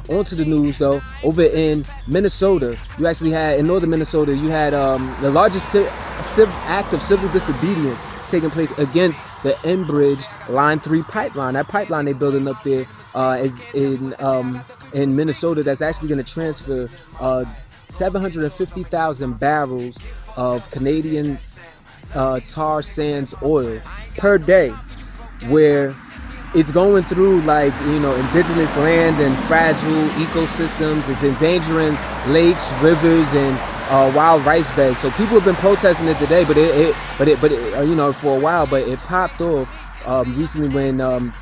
onto the news though, over in Minnesota, you actually had, in northern Minnesota, you had the largest act of civil disobedience taking place against the Enbridge Line 3 pipeline. That pipeline they building up there is in Minnesota, that's actually going to transfer 750,000 barrels of Canadian tar sands oil per day, where it's going through, like, you know, indigenous land and fragile ecosystems. It's endangering lakes, rivers, and wild rice beds. So people have been protesting it today, but it you know, for a while, but it popped off recently when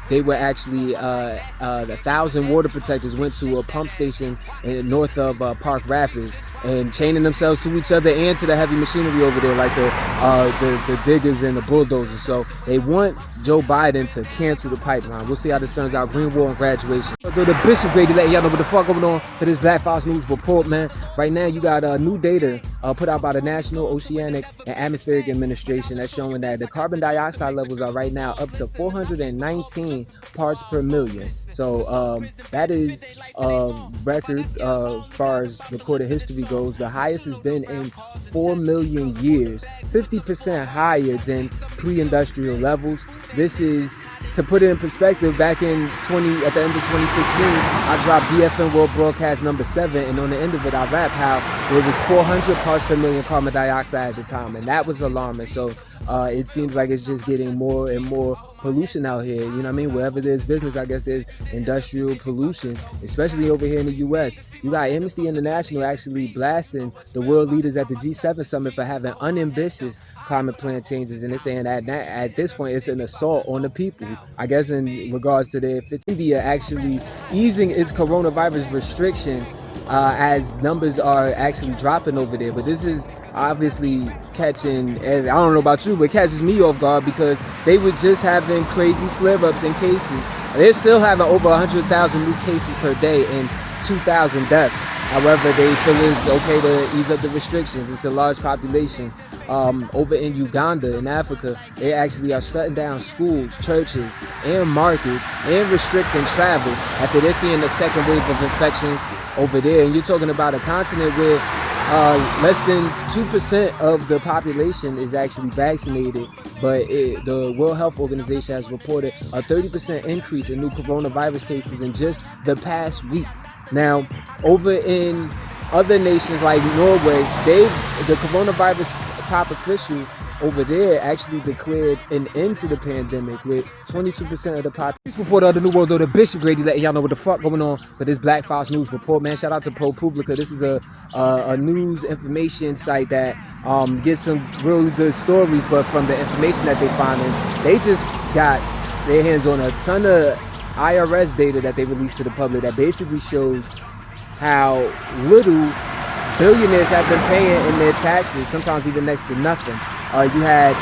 they were actually 1,000 water protectors went to a pump station north of Park Rapids and chaining themselves to each other and to the heavy machinery over there, like the diggers and the bulldozers. So they want Joe Biden to cancel the pipeline. We'll see how this turns out. Green War and graduation. The Bishop Grady letting y'all know what the fuck going on for this Black Fox News report, man. Right now, you got new data put out by the National Oceanic and Atmospheric Administration that's showing that the carbon dioxide levels are right now up to 419 parts per million. So that is a record as far as recorded history goes. The highest has been in 4 million years, 50% higher than pre-industrial levels. This is, to put it in perspective, back in at the end of 2016, I dropped BFN World Broadcast number 7, and on the end of it, I rapped how there was 400 parts per million carbon dioxide at the time, and that was alarming. So it seems like it's just getting more and more pollution out here. You know what I mean? Wherever there's business, I guess there's industrial pollution, especially over here in the U.S. You got Amnesty International actually blasting the world leaders at the G7 summit for having unambitious climate plan changes, and they're saying that at this point it's an assault on the people. I guess in regards to their India actually easing its coronavirus restrictions as numbers are actually dropping over there. But this is obviously catching, and I don't know about you, but it catches me off guard because they were just having crazy flare-ups in cases. They're still having over 100,000 new cases per day and 2,000 deaths. However, they feel it's okay to ease up the restrictions. It's a large population. Over in Uganda, in Africa, they actually are shutting down schools, churches, and markets, and restricting travel after they're seeing the second wave of infections over there. And you're talking about a continent where less than 2% of the population is actually vaccinated, but the World Health Organization has reported a 30% increase in new coronavirus cases in just the past week. Now, over in other nations like Norway, the coronavirus top official over there actually declared an end to the pandemic with 22% of the population. This report of the New World, the Bishop Grady letting y'all know what the fuck going on for this Black Fox News report, man. Shout out to ProPublica. This is a news information site that gets some really good stories, but from the information that they find, they just got their hands on a ton of IRS data that they released to the public that basically shows how little billionaires have been paying in their taxes, sometimes even next to nothing. You had,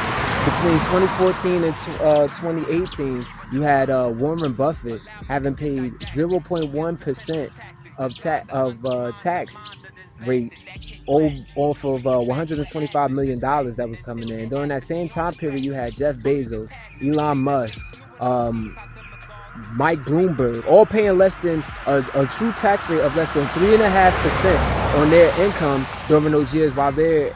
between 2014 and 2018, you had Warren Buffett having paid 0.1% of tax rates off of $125 million that was coming in. During that same time period, you had Jeff Bezos, Elon Musk, Mike Bloomberg, all paying less than a true tax rate of less than 3.5% on their income during those years, while their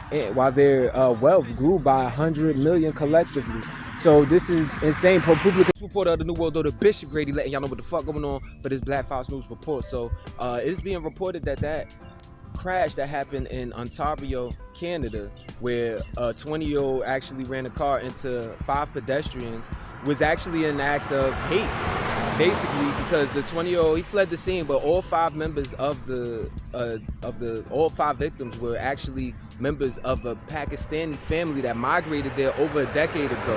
wealth grew by 100 million collectively. So this is insane. ProPublica reporter of the New World, the Bishop Grady letting y'all know what the fuck going on for this Black Fox News report. So it is being reported that crash that happened in Ontario, Canada, where a 20-year-old actually ran a car into 5 pedestrians, was actually an act of hate, basically, because the 20-year-old, he fled the scene, but all 5 members of all 5 victims were actually members of a Pakistani family that migrated there over a decade ago.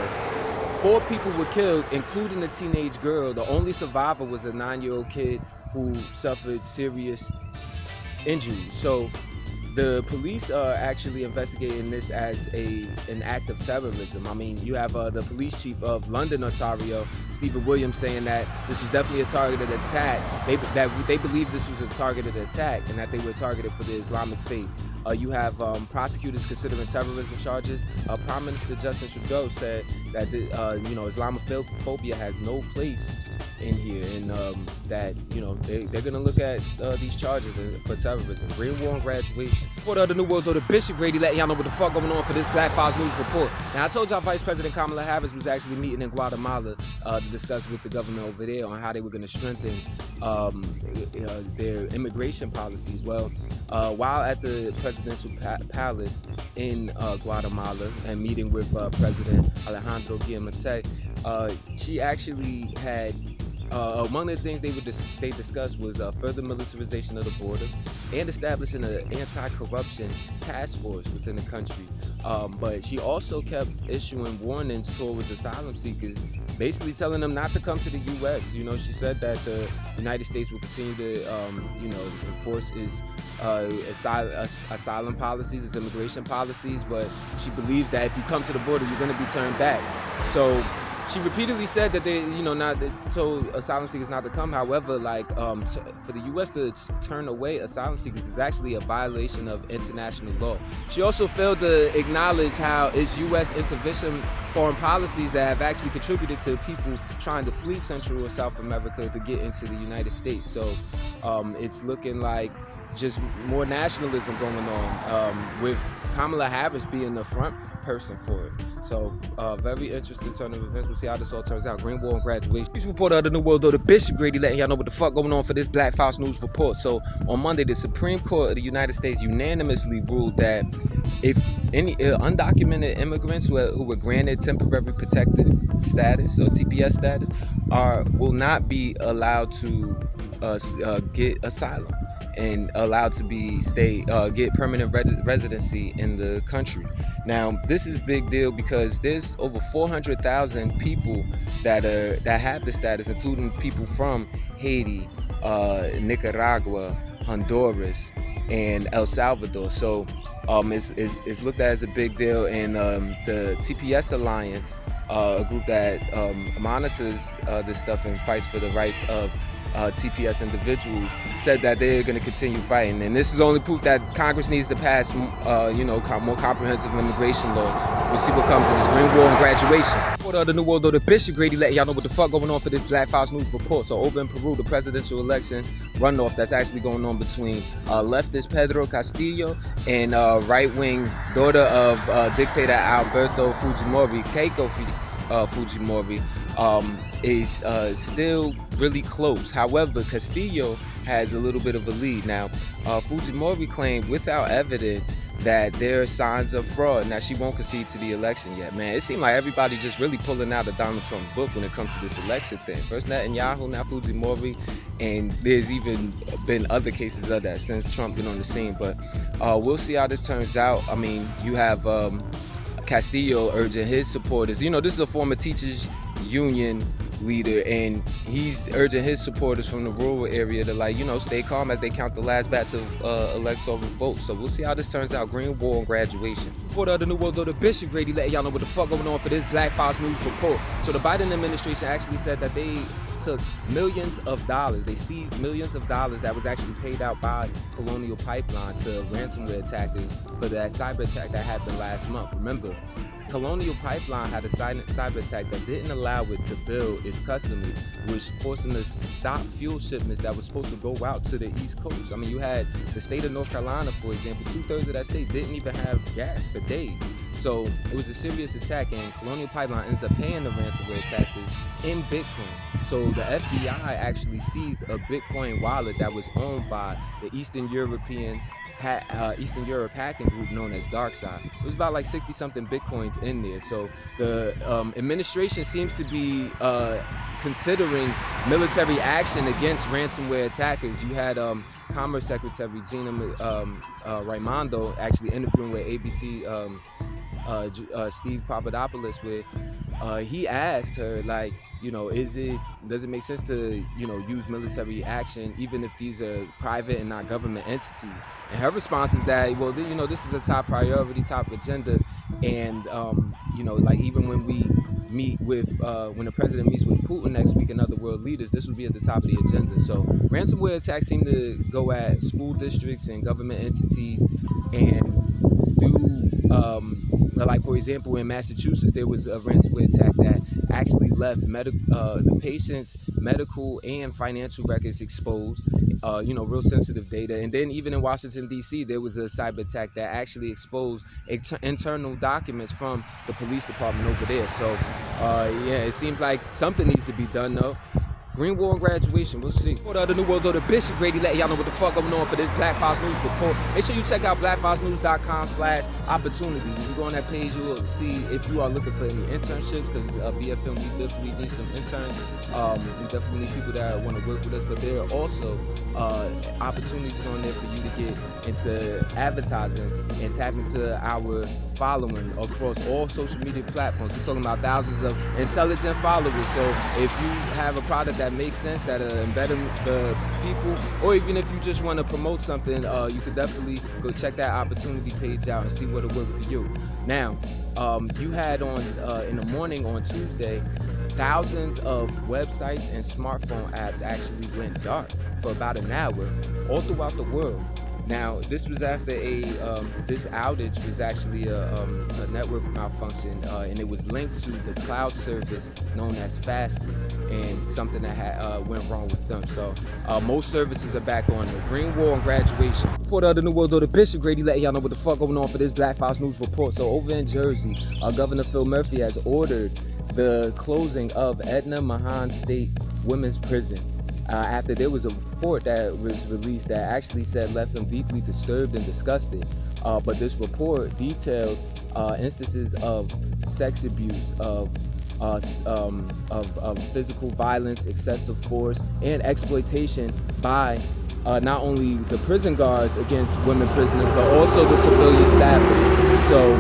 4 people were killed, including a teenage girl. The only survivor was a 9-year-old kid who suffered serious injuries. So the police are actually investigating this as an act of terrorism. I mean, you have the police chief of London, Ontario, Stephen Williams, saying that this was definitely a targeted attack. They believe this was a targeted attack and that they were targeted for the Islamic faith. You have prosecutors considering terrorism charges. Prime Minister Justin Trudeau said that Islamophobia has no place in here, and that they're gonna look at these charges for terrorism. Green War and graduation. For the New World, the Bishop Grady letting y'all know what the fuck going on for this Black Files News Report. Now I told y'all Vice President Kamala Harris was actually meeting in Guatemala to discuss with the government over there on how they were gonna strengthen their immigration policies. Well, while at the presidential palace in Guatemala and meeting with President Alejandro Guillamette, she actually had among the things they discussed was further militarization of the border and establishing an anti-corruption task force within the country. But she also kept issuing warnings towards asylum seekers, basically telling them not to come to the U.S. She said that the United States will continue to, enforce its asylum policies, its immigration policies, but she believes that if you come to the border, you're going to be turned back. So she repeatedly said that they told asylum seekers not to come. However, for the U.S. to turn away asylum seekers is actually a violation of international law. She also failed to acknowledge how it's U.S. intervention foreign policies that have actually contributed to people trying to flee Central or South America to get into the United States. So it's looking like just more nationalism going on, with Kamala Harris being the front person for it. So very interesting turn of events. We'll see how this all turns out. Green War and graduation. News reporter of the New World, the Bishop Grady letting y'all know what the fuck going on for this Black Files News Report. So on Monday, the Supreme Court of the United States unanimously ruled that if any undocumented immigrants who were granted temporary protected status or TPS status will not be allowed to get asylum and allowed to get permanent residency in the country. Now, this is a big deal because there's over 400,000 people that have this status, including people from Haiti, Nicaragua, Honduras, and El Salvador. So it's looked at as a big deal, and the TPS Alliance, a group that monitors this stuff and fights for the rights of TPS individuals, said that they're going to continue fighting. And this is only proof that Congress needs to pass more comprehensive immigration law. We'll see what comes of this Green War and graduation. For the New World, the Bishop Grady letting y'all know what the fuck going on for this Black Files News Report. So over in Peru, the presidential election runoff that's actually going on between leftist Pedro Castillo and right-wing daughter of dictator Alberto Fujimori, Keiko Fujimori, is still really close. However, Castillo has a little bit of a lead. Now, Fujimori claimed without evidence that there are signs of fraud. Now, she won't concede to the election yet. Man, it seemed like everybody just really pulling out of Donald Trump's book when it comes to this election thing. First Netanyahu, now Fujimori, and there's even been other cases of that since Trump been on the scene. But we'll see how this turns out. I mean, you have Castillo urging his supporters. This is a former teachers union leader, and he's urging his supporters from the rural area to stay calm as they count the last batch of electoral votes. So we'll see how this turns out. Green War and graduation. For the New World, the Bishop Grady letting y'all know what the fuck going on for this Black Files News Report. So the Biden administration actually said that they took millions of dollars. They seized millions of dollars that was actually paid out by Colonial Pipeline to ransomware attackers for that cyber attack that happened last month. Remember, Colonial Pipeline had a cyber attack that didn't allow it to bill its customers, which forced them to stop fuel shipments that were supposed to go out to the East Coast. I mean, you had the state of North Carolina, for example, 2/3 of that state didn't even have gas for days. So it was a serious attack, and Colonial Pipeline ends up paying the ransomware attackers in Bitcoin. So the FBI actually seized a Bitcoin wallet that was owned by the Eastern Europe hacking group known as DarkSide. It was about 60-something Bitcoins in there. So the administration seems to be considering military action against ransomware attackers. You had Commerce Secretary Gina Raimondo actually interviewing with ABC Steve Papadopoulos, where he asked her, does it make sense to, use military action even if these are private and not government entities? And her response is that, well, this is a top priority, top agenda, and even when we meet with when the president meets with Putin next week and other world leaders, this will be at the top of the agenda. So ransomware attacks seem to go at school districts and government entities, and do for example, in Massachusetts, there was a ransomware attack that actually left the patient's medical and financial records exposed, real sensitive data. And then even in Washington, D.C., there was a cyber attack that actually exposed internal documents from the police department over there. So, yeah, it seems like something needs to be done, though. Green War and Graduation, we'll see. For the New World Order, Bishop Grady letting y'all know what the fuck going on for this Black Fox News report. Make sure you check out blackfoxnews.com/opportunities. If you go on that page, you will see if you are looking for any internships, because BFN, we definitely need some interns. We definitely need people that want to work with us, but there are also opportunities on there for you to get into advertising and tap into our following across all social media platforms. We're talking about thousands of intelligent followers. So if you have a product that makes sense, that embedded the people, or even if you just want to promote something, you could definitely go check that opportunity page out and see what'll work for you. Now, you had on in the morning on Tuesday, thousands of websites and smartphone apps actually went dark for about an hour all throughout the world. Now, this was after this outage was actually a network malfunction, and it was linked to the cloud service known as Fastly, and something that went wrong with them. So most services are back on. The Green War and Graduation. For the New World Order, Bishop Grady letting y'all know what the fuck going on for this Black Fox News report. So over in Jersey, Governor Phil Murphy has ordered the closing of Edna Mahan State Women's Prison, after there was a report that was released that actually said left him deeply disturbed and disgusted. But this report detailed instances of sex abuse, of physical violence, excessive force, and exploitation by not only the prison guards against women prisoners, but also the civilian staffers. So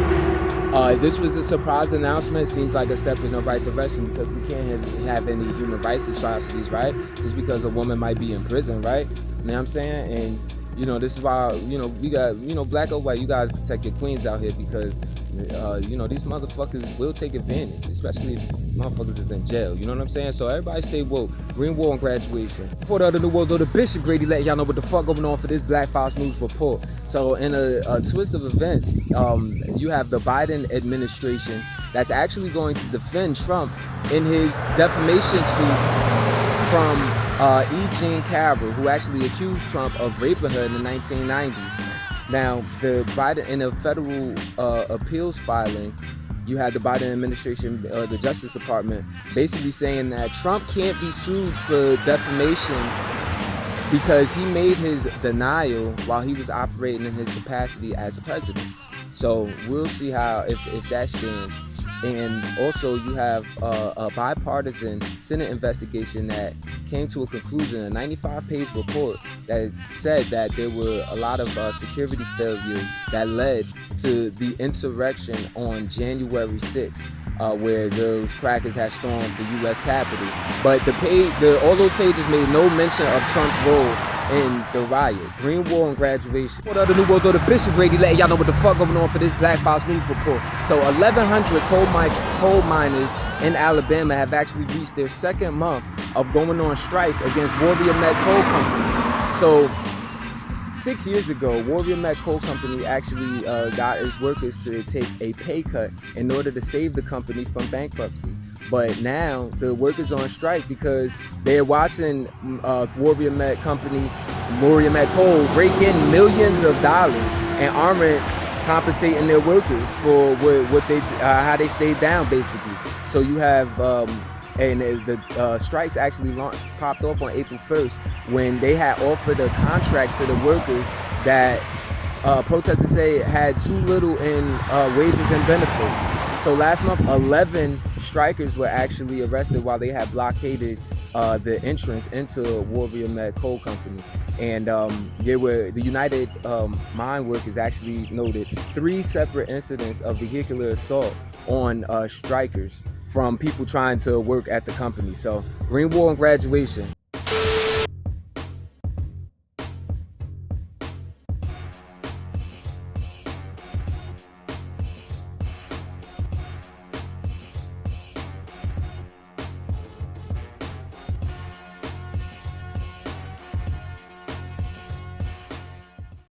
this was a surprise announcement. Seems like a step in the right direction, because we can't have any human rights atrocities, right? Just because a woman might be in prison, right? You know what I'm saying? And this is why, we got, black or white, you gotta protect your queens out here, because these motherfuckers will take advantage, especially if motherfuckers is in jail. You know what I'm saying? So everybody stay woke. Green War and Graduation. For the New World Order, Bishop Grady letting y'all know what the fuck going on for this Black Fox News report. So in a twist of events, you have the Biden administration that's actually going to defend Trump in his defamation suit from E. Jean Carroll, who actually accused Trump of raping her in the 1990s. Now, the Biden, in a federal appeals filing, you had the Biden administration, the Justice Department, basically saying that Trump can't be sued for defamation because he made his denial while he was operating in his capacity as president. So we'll see how if that stands. And also you have a bipartisan Senate investigation that came to a conclusion, a 95-page report that said that there were a lot of security failures that led to the insurrection on January 6th, where those crackers had stormed the U.S. Capitol. But all those pages made no mention of Trump's role in the riot. Green War and Graduation. For the New World Order, Bishop Grady letting y'all know what the fuck going on for this Black Fox News report. So 1,100 coal miners in Alabama have actually reached their second month of going on strike against Warrior Met Coal Company. So 6 years ago, Warrior Met Coal Company actually got its workers to take a pay cut in order to save the company from bankruptcy. But now the workers are on strike because they're watching Warrior Met Coal rake in millions of dollars and aren't compensating their workers for how they stayed down, basically. So you have the strikes actually popped off on April 1st when they had offered a contract to the workers that protesters say had too little in wages and benefits. So last month, 11 strikers were actually arrested while they had blockaded the entrance into Warrior Met Coal Company. And the United Mine Workers actually noted 3 separate incidents of vehicular assault on strikers from people trying to work at the company. So Green War and Graduation.